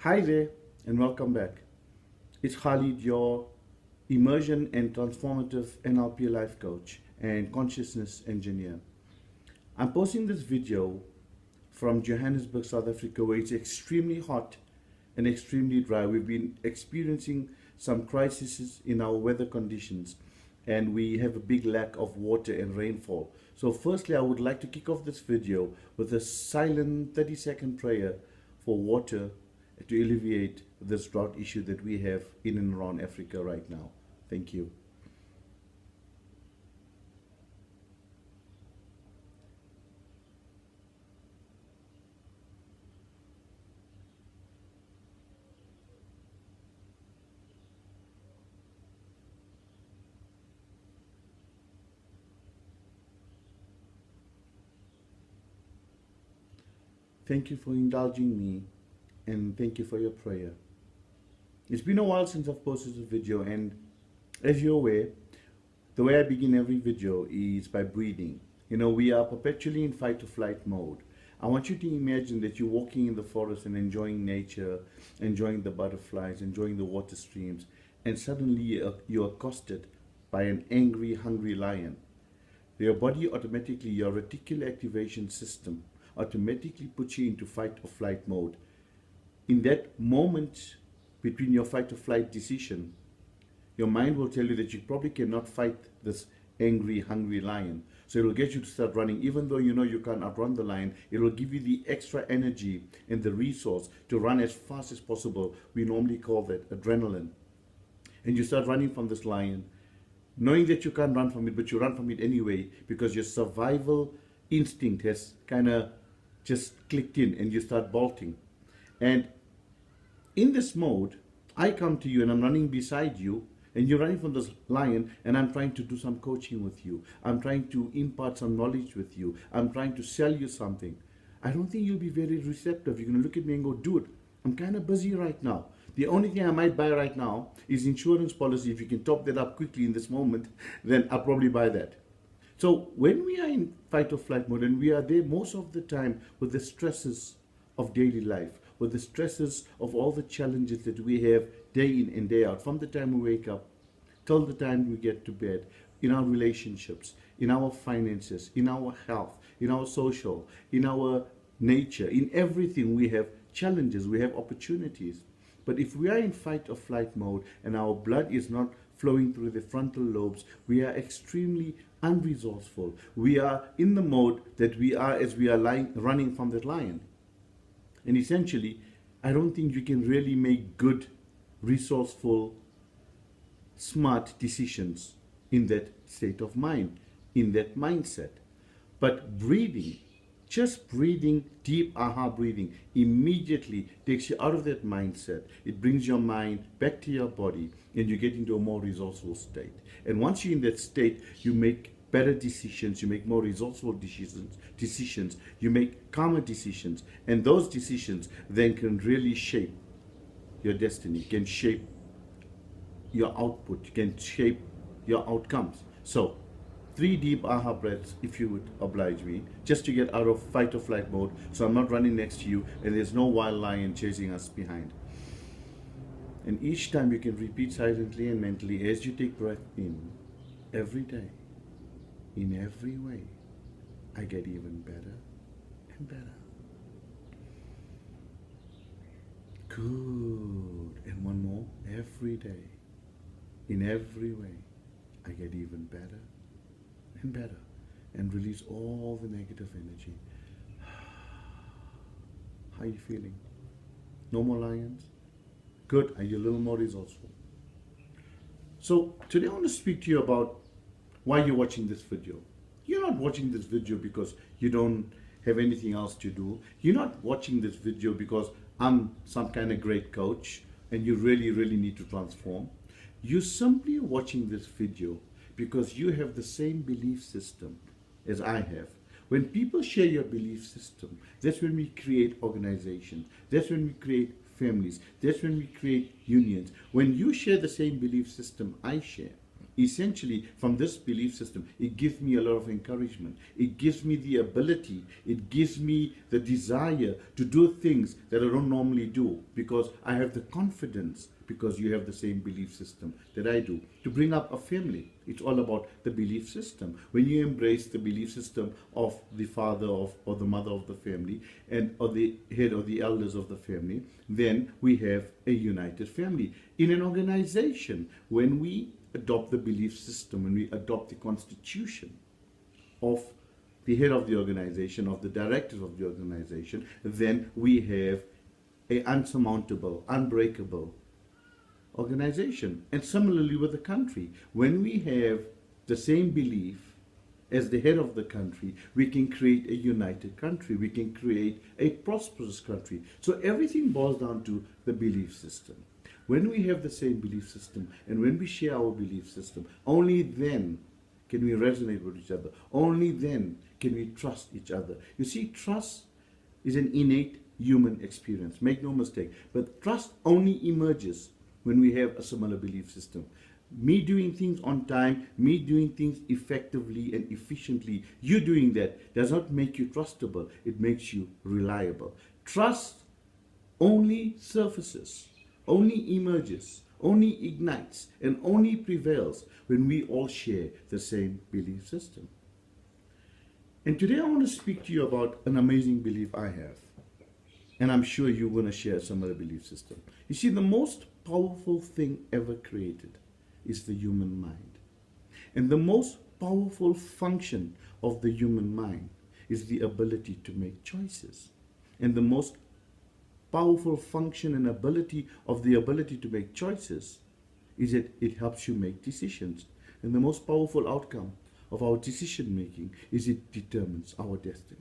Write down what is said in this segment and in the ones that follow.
Hi there, and welcome back. It's Khalid, your immersion and transformative NLP life coach and consciousness engineer. I'm posting this video from Johannesburg, South Africa, where it's extremely hot and extremely dry. We've been experiencing some crises in our weather conditions, and we have a big lack of water and rainfall. So, firstly, I would like to kick off this video with a silent 30-second prayer for water to alleviate this drought issue that we have in and around Africa right now. Thank you. Thank you for indulging me, and thank you for your prayer. It's been a while since I've posted a video, and as you're aware, the way I begin every video is by breathing. You know, we are perpetually in fight or flight mode. I want you to imagine that you're walking in the forest and enjoying nature, enjoying the butterflies, enjoying the water streams, and suddenly you're accosted by an angry, hungry lion. Your body automatically, your reticular activation system automatically puts you into fight or flight mode. In that moment between your fight or flight decision, your mind will tell you that you probably cannot fight this angry, hungry lion. So it will get you to start running. Even though you know you can't outrun the lion, it will give you the extra energy and the resource to run as fast as possible. We normally call that adrenaline. And you start running from this lion, knowing that you can't run from it, but you run from it anyway because your survival instinct has kind of just clicked in, and you start bolting. And in this mode, I come to you and I'm running beside you, and you're running from this lion, and I'm trying to do some coaching with you. I'm trying to impart some knowledge with you. I'm trying to sell you something. I don't think you'll be very receptive. You're going to look at me and go, dude, I'm kind of busy right now. The only thing I might buy right now is insurance policy. If you can top that up quickly in this moment, then I'll probably buy that. So when we are in fight or flight mode, and we are there most of the time with the stresses of daily life, with the stresses of all the challenges that we have day in and day out, from the time we wake up till the time we get to bed, in our relationships, in our finances, in our health, in our social, in our nature, in everything we have challenges, we have opportunities. But if we are in fight or flight mode and our blood is not flowing through the frontal lobes, we are extremely unresourceful. We are in the mode that we are as we are running from that lion. And essentially, I don't think you can really make good, resourceful, smart decisions in that state of mind, in that mindset. But breathing, just breathing, deep aha breathing, immediately takes you out of that mindset. It brings your mind back to your body, and you get into a more resourceful state. And once you're in that state, you make better decisions, you make more resourceful decisions, you make calmer decisions, and those decisions then can really shape your destiny, can shape your output, can shape your outcomes. So 3 deep aha breaths, if you would oblige me, just to get out of fight or flight mode, so I'm not running next to you and there's no wild lion chasing us behind. And each time you can repeat silently and mentally as you take breath in, every day, in every way, I get even better and better. Good. And one more, every day, in every way, I get even better and better, and release all the negative energy. How are you feeling? No more lions? Good. Are you a little more resourceful? So today I want to speak to you about why you're watching this video. You're not watching this video because you don't have anything else to do. You're not watching this video because I'm some kind of great coach and you really, really need to transform. You're simply watching this video because you have the same belief system as I have. When people share your belief system, that's when we create organizations. That's when we create families. That's when we create unions. When you share the same belief system I share, essentially from this belief system, it gives me a lot of encouragement. It gives me the ability, it gives me the desire to do things that I don't normally do, because I have the confidence, because you have the same belief system that I do. To bring up a family, it's all about the belief system. When you embrace the belief system of the father or the mother of the family, and or the head or the elders of the family, then we have a united family. In an organization, when we adopt the belief system, when we adopt the constitution of the head of the organization, of the directors of the organization, then we have a unsurmountable, unbreakable organization. And similarly with the country, when we have the same belief as the head of the country, we can create a united country, we can create a prosperous country. So everything boils down to the belief system. When we have the same belief system and when we share our belief system, only then can we resonate with each other. Only then can we trust each other. You see, trust is an innate human experience, make no mistake. But trust only emerges when we have a similar belief system. Me doing things on time, me doing things effectively and efficiently, you doing that does not make you trustable, it makes you reliable. Trust only surfaces, only emerges, only ignites, and only prevails when we all share the same belief system. And today I want to speak to you about an amazing belief I have. And I'm sure you're going to share some other belief system. You see, the most powerful thing ever created is the human mind. And the most powerful function of the human mind is the ability to make choices. And the most powerful function and ability of the ability to make choices is that it helps you make decisions. And the most powerful outcome of our decision making is it determines our destiny.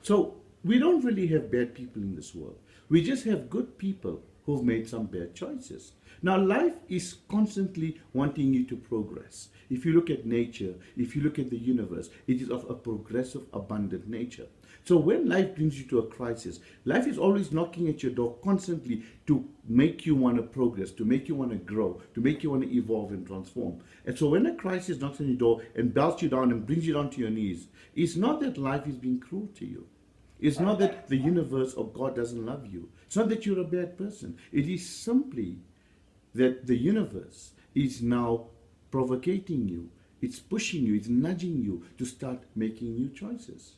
So we don't really have bad people in this world. We just have good people who've made some bad choices. Now, life is constantly wanting you to progress. If you look at nature, if you look at the universe, it is of a progressive, abundant nature. So when life brings you to a crisis, life is always knocking at your door constantly to make you want to progress, to make you want to grow, to make you want to evolve and transform. And so when a crisis knocks on your door and belts you down and brings you down to your knees, it's not that life is being cruel to you. It's not that the universe or God doesn't love you. It's not that you're a bad person. It is simply that the universe is now provocating you. It's pushing you. It's nudging you to start making new choices.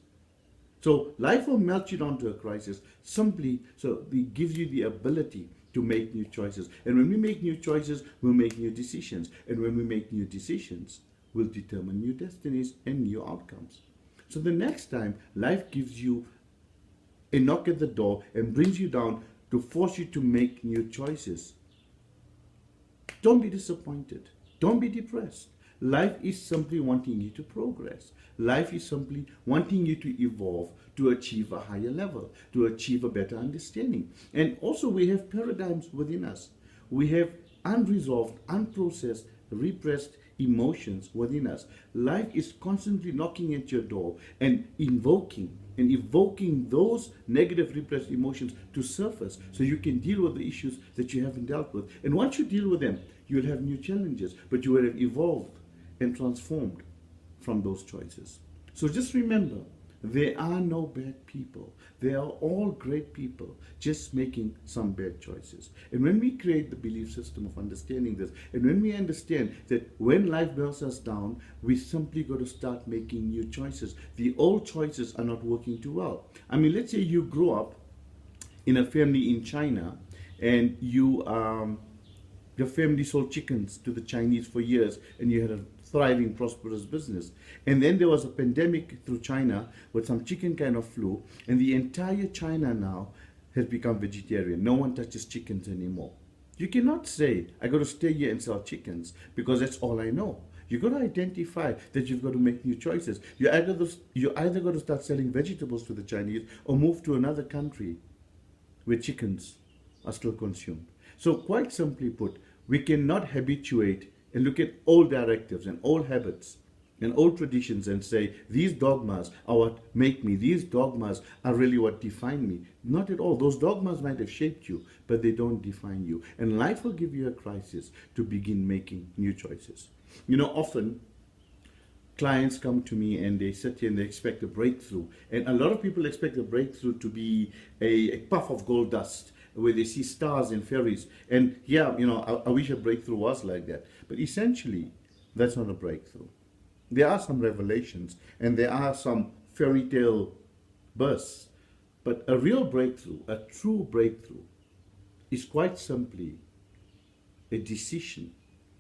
So life will melt you down to a crisis simply so it gives you the ability to make new choices. And when we make new choices, we'll make new decisions. And when we make new decisions, we'll determine new destinies and new outcomes. So the next time life gives you a knock at the door and brings you down to force you to make new choices, don't be disappointed. Don't be depressed. Life is simply wanting you to progress. Life is simply wanting you to evolve, to achieve a higher level, to achieve a better understanding. And also we have paradigms within us. We have unresolved, unprocessed, repressed emotions within us. Life is constantly knocking at your door and evoking those negative repressed emotions to surface so you can deal with the issues that you haven't dealt with. And once you deal with them, you'll have new challenges, but you will have evolved and transformed from those choices. So just remember, there are no bad people. They are all great people, just making some bad choices. And when we create the belief system of understanding this, and when we understand that when life melts us down, we simply got to start making new choices. The old choices are not working too well. I mean, let's say you grew up in a family in China, and your family sold chickens to the Chinese for years, and you had a thriving, prosperous business. And then there was a pandemic through China with some chicken kind of flu, and the entire China now has become vegetarian. No one touches chickens anymore. You cannot say, I got to stay here and sell chickens because that's all I know. You've got to identify that you've got to make new choices. You either got to start selling vegetables to the Chinese or move to another country where chickens are still consumed. So quite simply put, we cannot habituate and look at old directives and old habits and old traditions and say, these dogmas are what make me, these dogmas are really what define me. Not at all. Those dogmas might have shaped you, but they don't define you. And life will give you a crisis to begin making new choices. You know, often clients come to me and they sit here and they expect a breakthrough. And a lot of people expect a breakthrough to be a puff of gold dust, where they see stars and fairies. And yeah, you know, I wish a breakthrough was like that. But essentially, that's not a breakthrough. There are some revelations and there are some fairy tale bursts. But a real breakthrough, a true breakthrough, is quite simply a decision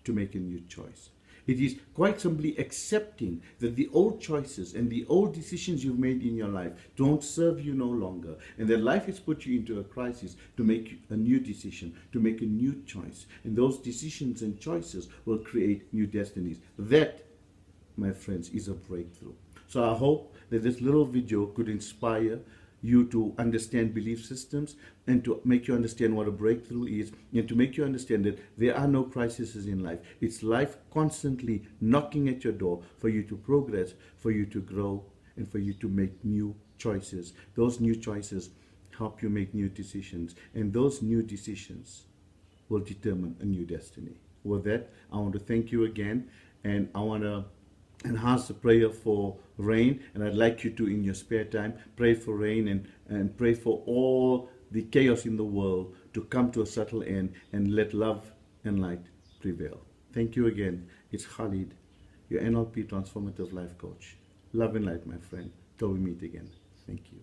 to make a new choice. It is quite simply accepting that the old choices and the old decisions you've made in your life don't serve you no longer, and that life has put you into a crisis to make a new decision, to make a new choice. And those decisions and choices will create new destinies. That, my friends, is a breakthrough. So I hope that this little video could inspire you to understand belief systems and to make you understand what a breakthrough is, and to make you understand that there are no crises in life. It's life constantly knocking at your door for you to progress, for you to grow, and for you to make new choices. Those new choices help you make new decisions, and those new decisions will determine a new destiny. With that, I want to thank you again, and I want to enhance the prayer for rain, and I'd like you to, in your spare time, pray for rain and pray for all the chaos in the world to come to a subtle end, and let love and light prevail. Thank you again. It's Khalid, your NLP Transformative Life Coach. Love and light, my friend, till we meet again. Thank you.